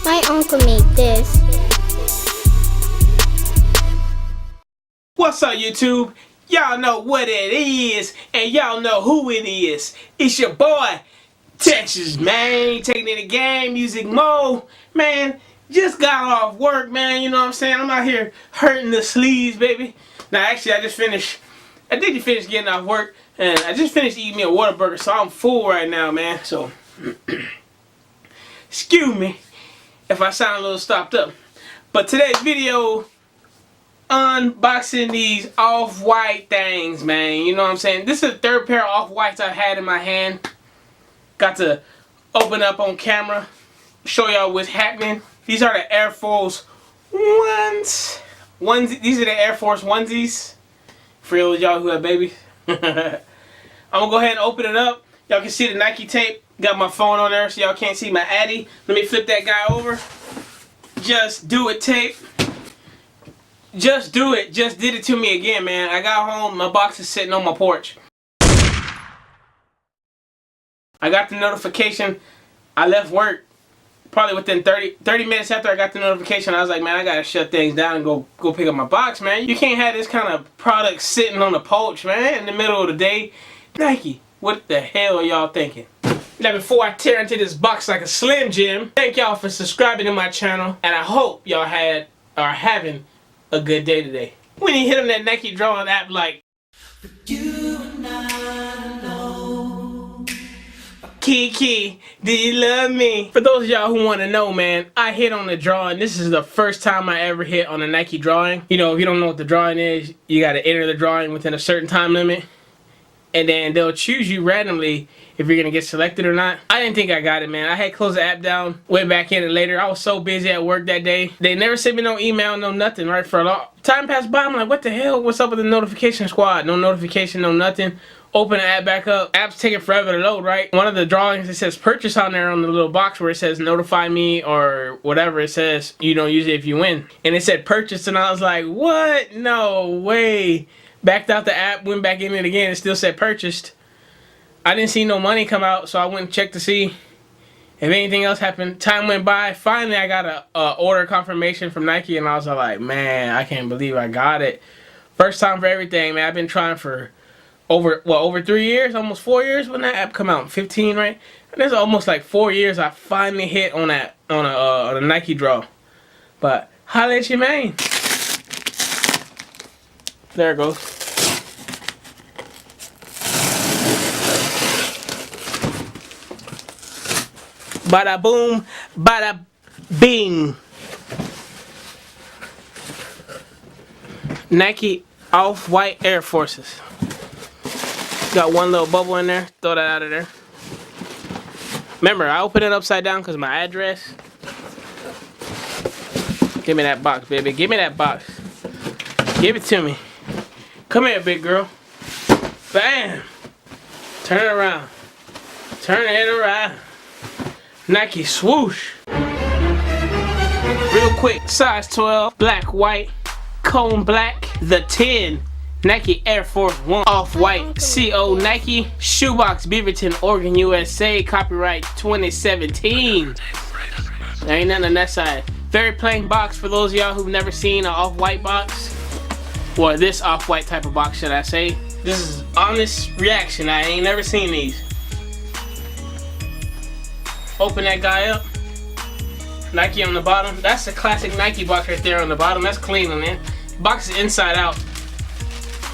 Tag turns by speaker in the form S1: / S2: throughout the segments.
S1: My uncle made this.
S2: What's up, YouTube? Y'all know what it is, and y'all know who it is. It's your boy, TexazMane, taking in the game, music mode. Man, just got off work, man, you know what I'm saying? I'm out here hurting the sleeves, baby. Now, actually, I did finish getting off work, and I just finished eating me a Whataburger, so I'm full right now, man. So, excuse me if I sound a little stopped up. But today's video, unboxing these off-white things, man. You know what I'm saying? This is the third pair of off-whites I've had in my hand. Got to open up on camera, show y'all what's happening. These are the Air Force Ones. These are the Air Force onesies. For y'all who have babies. I'm gonna go ahead and open it up. Y'all can see the Nike tape. Got my phone on there so y'all can't see my Addy. Let me flip that guy over. Just do it, tape. Just do it. Just did it to me again, man. I got home. My box is sitting on my porch. I got the notification. I left work probably within 30 minutes after I got the notification. I was like, man, I gotta shut things down and go pick up my box, man. You can't have this kind of product sitting on the porch, man, in the middle of the day. Nike, what the hell are y'all thinking? Now, before I tear into this box like a Slim Jim, thank y'all for subscribing to my channel, and I hope y'all are having a good day today. When you hit on that Nike drawing app, like you and I know. Kiki, do you love me? For those of y'all who want to know, man, I hit on the drawing. This is the first time I ever hit on a Nike drawing. You know, if you don't know what the drawing is, you got to enter the drawing within a certain time limit, and then they'll choose you randomly if you're gonna get selected or not. I didn't think I got it, man. I had closed the app down, went back in it later. I was so busy at work that day. They never sent me no email, no nothing, right? For a long time passed by, I'm like, what the hell? What's up with the notification squad? No notification, no nothing. Open the app back up. App's taking forever to load, right? One of the drawings, it says purchase on there on the little box where it says notify me or whatever it says. You don't use it if you win. And it said purchase, and I was like, what? No way. Backed out the app, went back in it again, it still said purchased. I didn't see no money come out, so I went and checked to see if anything else happened. Time went by. Finally, I got a order confirmation from Nike, and I was like, man, I can't believe I got it. First time for everything, man. I've been trying for over 3 years, almost 4 years when that app come out. 15, right? And it's almost like 4 years I finally hit on that on a Nike draw. But holla at your man. There it goes. Bada boom, bada bing. Nike off-white Air Forces. Got one little bubble in there. Throw that out of there. Remember, I opened it upside down because my address. Give me that box, baby. Give me that box. Give it to me. Come here, big girl. Bam. Turn it around. Turn it around. Nike swoosh. Real quick, size 12, black, white, cone black, the 10, Nike Air Force One, off-white, CO Nike, shoebox, Beaverton, Oregon, USA, copyright 2017. There ain't nothing on that side. Very plain box for those of y'all who've never seen an off-white box, or this off-white type of box, should I say. This is honest reaction. I ain't never seen these. Open that guy up. Nike on the bottom. That's a classic Nike box right there on the bottom. That's clean on there. Box is inside out.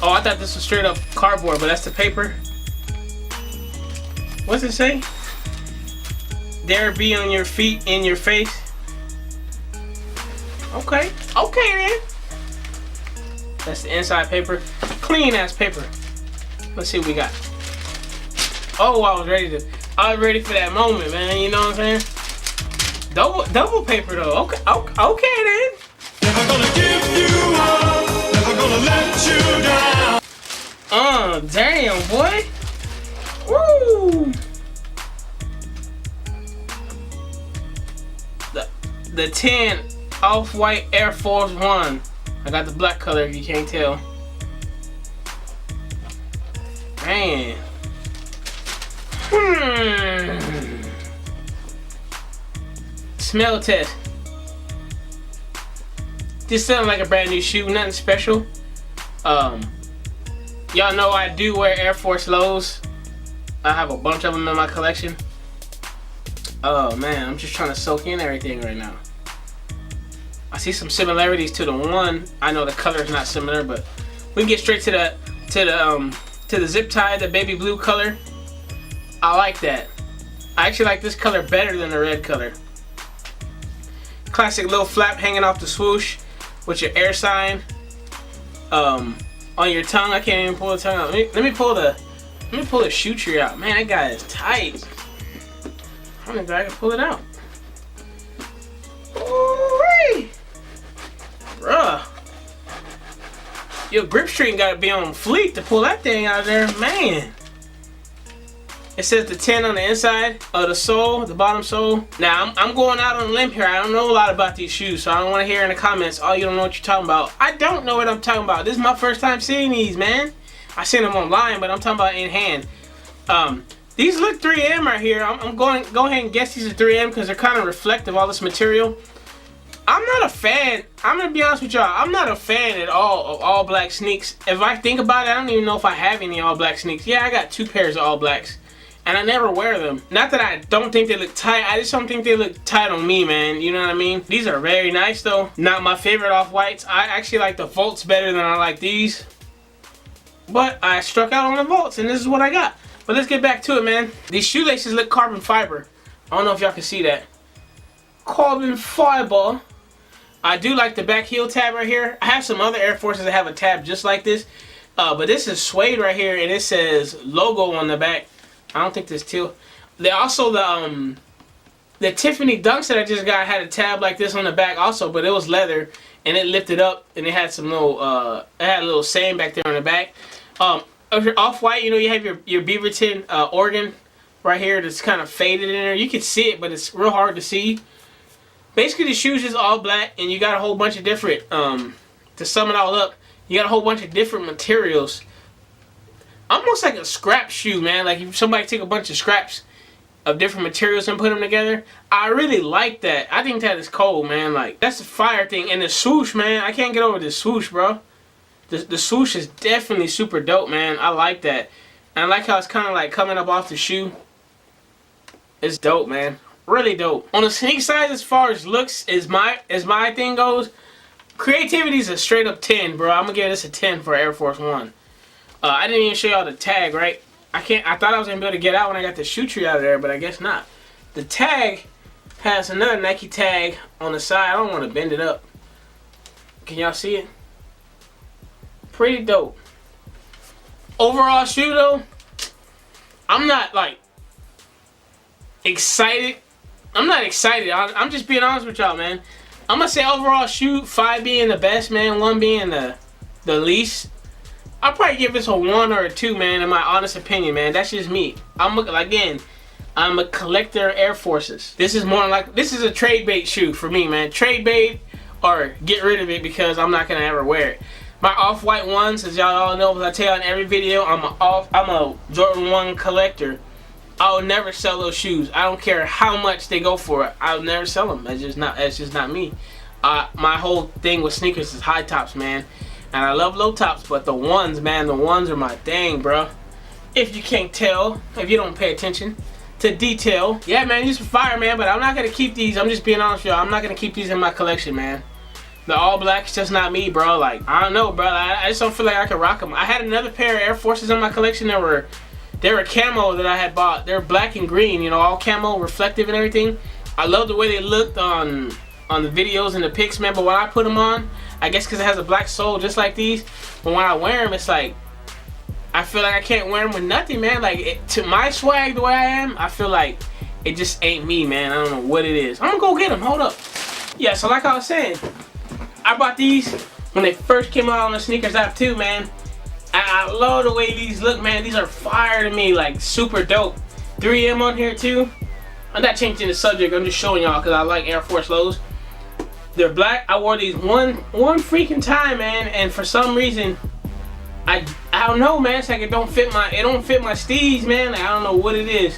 S2: Oh, I thought this was straight up cardboard, but that's the paper. What's it say? Dare be on your feet, in your face. Okay. Okay then. That's the inside paper. Clean ass paper. Let's see what we got. Oh, I was ready for that moment, man. You know what I'm saying? Double paper though. Okay, okay then. Never gonna give you up. Never gonna let you down. Damn, boy. Woo. The 10 off-white Air Force One. I got the black color if you can't tell. Man. Smell test. Just sounds like a brand new shoe, nothing special. Y'all know I do wear Air Force Lows. I have a bunch of them in my collection. Oh man, I'm just trying to soak in everything right now. I see some similarities to the one. I know the color is not similar, but we can get straight to the zip tie, the baby blue color. I like that. I actually like this color better than the red color. Classic little flap hanging off the swoosh with your air sign on your tongue. I can't even pull the tongue out. Let me pull the shoe tree out. Man, that guy is tight. I don't think I can pull it out. Ooh-wee. Bruh. Your grip string gotta be on fleek to pull that thing out of there, man. It says the 10 on the inside of the sole, the bottom sole. Now, I'm going out on a limb here. I don't know a lot about these shoes, so I don't want to hear in the comments, oh, you don't know what you're talking about. I don't know what I'm talking about. This is my first time seeing these, man. I seen them online, but I'm talking about in hand. These look 3M right here. I'm going to go ahead and guess these are 3M because they're kind of reflective, all this material. I'm not a fan. I'm going to be honest with y'all. I'm not a fan at all of all black sneaks. If I think about it, I don't even know if I have any all black sneaks. Yeah, I got 2 pairs of all blacks. And I never wear them. Not that I don't think they look tight. I just don't think they look tight on me, man. You know what I mean? These are very nice, though. Not my favorite off-whites. I actually like the Volts better than I like these. But I struck out on the Volts, and this is what I got. But let's get back to it, man. These shoelaces look carbon fiber. I don't know if y'all can see that. Carbon fiber. I do like the back heel tab right here. I have some other Air Forces that have a tab just like this. But this is suede right here, and it says logo on the back. I don't think this teal. They also the Tiffany Dunks that I just got had a tab like this on the back also, but it was leather and it lifted up and it had some little it had a little saying back there on the back. If you're off-white, you know, you have your Beaverton organ right here that's kind of faded in there. You can see it, but it's real hard to see. Basically, the shoes is all black, and you got a whole bunch of different. To sum it all up, you got a whole bunch of different materials. Almost like a scrap shoe, man. Like if somebody take a bunch of scraps of different materials and put them together. I really like that. I think that is cold, man. Like that's a fire thing. And the swoosh, man. I can't get over the swoosh, bro. The swoosh is definitely super dope, man. I like that. And I like how it's kind of like coming up off the shoe. It's dope, man. Really dope. On the sneak side, as far as looks, as my thing goes, creativity is a straight up 10, bro. I'm gonna give this a 10 for Air Force One. I didn't even show y'all the tag, right? I thought I was gonna be able to get out when I got the shoe tree out of there, but I guess not. The tag has another Nike tag on the side. I don't want to bend it up. Can y'all see it? Pretty dope. Overall shoe though, I'm not like excited. I'm not excited. I'm just being honest with y'all, man. I'm gonna say overall shoe, 5 being the best, man, 1 being the least. I'll probably give this a 1 or a 2, man, in my honest opinion, man. That's just me. I'm a collector of Air Forces. This is more like, this is a trade bait shoe for me, man. Trade bait or get rid of it because I'm not gonna ever wear it. My off-white ones, as y'all all know, as I tell y'all in every video, I'm a Jordan 1 collector. I'll never sell those shoes. I don't care how much they go for it. I'll never sell them. That's just not me. My whole thing with sneakers is high tops, man. And I love low tops, but the ones, man, the ones are my thing, bro. If you can't tell, if you don't pay attention to detail. Yeah, man, these are fire, man, but I'm not going to keep these. I'm just being honest with y'all. I'm not going to keep these in my collection, man. The all black's just not me, bro. Like, I don't know, bro. I just don't feel like I could rock them. I had another pair of Air Forces in my collection that were camo that I had bought. They're black and green, you know, all camo, reflective and everything. I love the way they looked on the videos and the pics, man, but when I put them on, I guess because it has a black sole just like these, but when I wear them, it's like, I feel like I can't wear them with nothing, man. Like, to my swag the way I am, I feel like it just ain't me, man. I don't know what it is. I'm gonna go get them, hold up. Yeah, so like I was saying, I bought these when they first came out on the sneakers app too, man. I love the way these look, man. These are fire to me, like super dope. 3M on here too. I'm not changing the subject, I'm just showing y'all because I like Air Force Lows. They're black. I wore these one freaking time, man, and for some reason, I don't know, man. It's like it don't fit my steez, man. Like, I don't know what it is.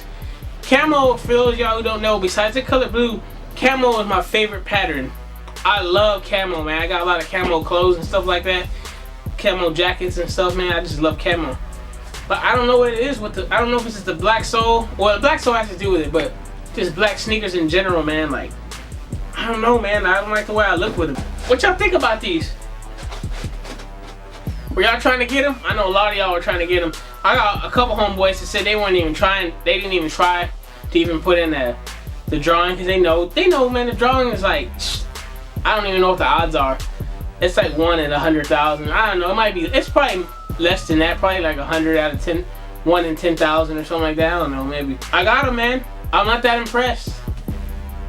S2: Camo, for those of y'all who don't know, besides the color blue, Camo is my favorite pattern. I love camo, man. I got a lot of camo clothes and stuff like that. Camo jackets and stuff, man. I just love camo. But I don't know what it is with the, I don't know if it's just the black sole. Well, the black sole has to do with it, but just black sneakers in general, man. Like, I don't know, man. I don't like the way I look with them. What y'all think about these? Were y'all trying to get them? I know a lot of y'all were trying to get them. I got a couple homeboys that said they weren't even trying. They didn't even try to even put in the drawing because they know, man. The drawing is like, I don't even know what the odds are. It's like 1 in 100,000. I don't know. It might be. It's probably less than that. Probably like 100 out of 10. 1 in 10,000 or something like that. I don't know. Maybe. I got them, man. I'm not that impressed.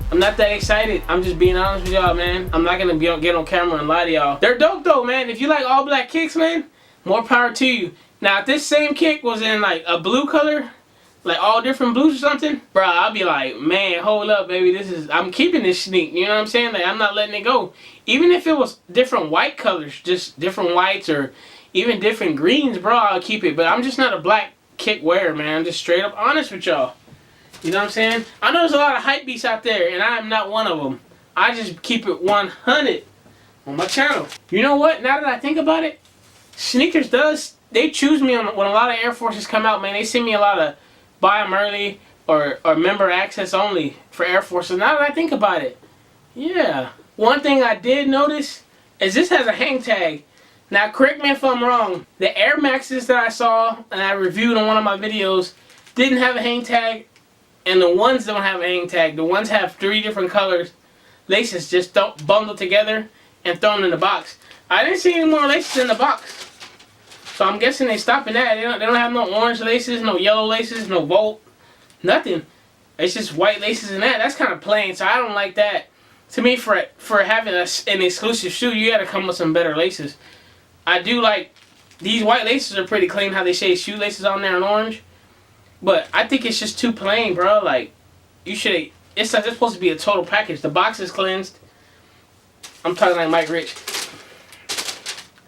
S2: I'm not that excited. I'm just being honest with y'all, man. I'm not gonna get on camera and lie to y'all. They're dope though, man. If you like all black kicks, man, more power to you. Now, if this same kick was in like a blue color, like all different blues or something, bro, I'll be like, man, hold up, baby. I'm keeping this sneak. You know what I'm saying? Like, I'm not letting it go. Even if it was different white colors, just different whites or even different greens, bro, I'll keep it. But I'm just not a black kick wearer, man. I'm just straight up honest with y'all. You know what I'm saying? I know there's a lot of hype beasts out there, and I am not one of them. I just keep it 100 on my channel. You know what? Now that I think about it, sneakers they choose me when a lot of Air Forces come out, man. They send me a lot of buy them early or member access only for Air Forces. Now that I think about it, yeah. One thing I did notice is this has a hang tag. Now, correct me if I'm wrong. The Air Maxes that I saw and I reviewed on one of my videos didn't have a hang tag. And the ones don't have a hang tag. The ones have 3 different colors. Laces just don't bundle together and thrown in the box. I didn't see any more laces in the box. So I'm guessing they stopping that. They don't have no orange laces, no yellow laces, no Volt, nothing. It's just white laces in that. That's kind of plain, so I don't like that. To me, for having an exclusive shoe, you gotta come with some better laces. I do like, these white laces are pretty clean, how they say shoelaces on there in orange. But I think it's just too plain, bro. Like, it's supposed to be a total package. The box is cleansed. I'm talking like Mike Rich.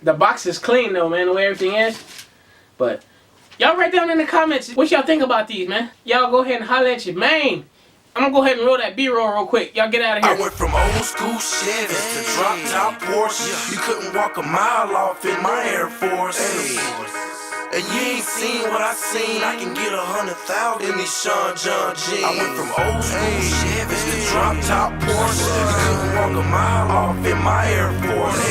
S2: The box is clean though, man, the way everything is. But y'all write down in the comments what y'all think about these, man. Y'all go ahead and holler at your man. I'm gonna go ahead and roll that B-roll real quick. Y'all get out of here.
S1: I went from old school Chevys to drop top Porsche. You couldn't walk a mile off in my Air Force. And you ain't seen what I seen. I can get 100,000 in these Sean John jeans. I went from old school Chevys to drop top Porsche. You couldn't walk a mile off in my Air Force.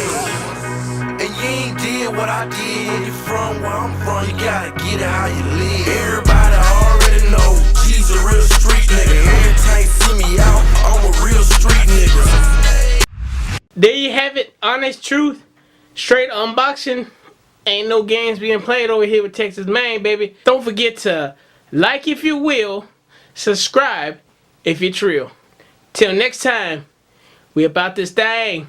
S1: And you ain't did what I did. When you from where I'm from, you gotta get it how you live. Everybody already know G's a real street nigga. Every time you see me out, I'm a real street nigga.
S2: There you have it. Honest truth. Straight unboxing. Ain't no games being played over here with TexazMane, baby. Don't forget to like if you will, subscribe if you're trill. Till next time, we about this thing.